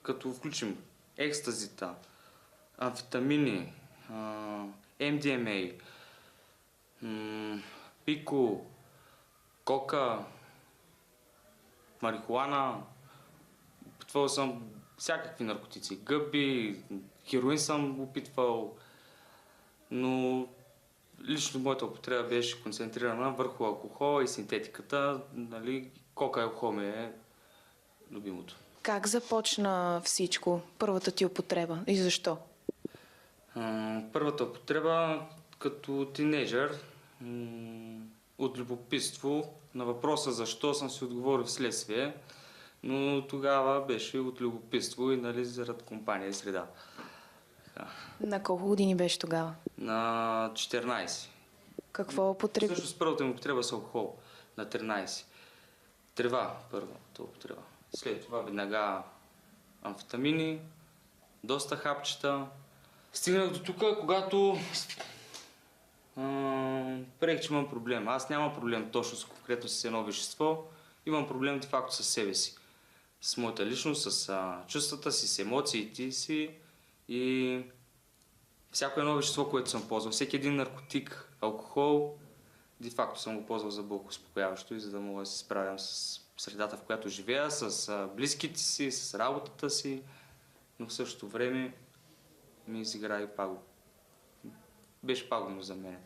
като включим екстазита, амфетамини, MDMA, пико, кока, марихуана, опитвал съм всякакви наркотици, гъби, хероин съм опитвал, но лично моята употреба беше концентрирана върху алкохола и синтетиката. Нали, кока и алкохол ми е любимото. Как започна всичко, първата ти употреба и защо? Първата употреба като тинейджър, от любопитство. На въпроса защо съм си отговорил вследствие, но тогава беше от любопитство и нали, заради компания и среда. На колко години беше тогава? На 14. Какво употреби? Всъщност първата ми употреба с алкохол на 13. Трева първата употреба. След това веднага амфетамини, доста хапчета. Стигнах до тук, когато приех, че имам проблем. Аз нямам проблем точно с конкретно с едно вещество, имам проблем де факто със себе си. С моята личност, с чувствата си, с емоциите си и всяко едно вещество, което съм ползвал. Всеки един наркотик, алкохол, де факто съм го ползвал за болкоуспокояващо и за да мога да се справям с средата, в която живея, с близките си, с работата си, но в същото време ми изигра и пагубно. Беше пагубно за мен.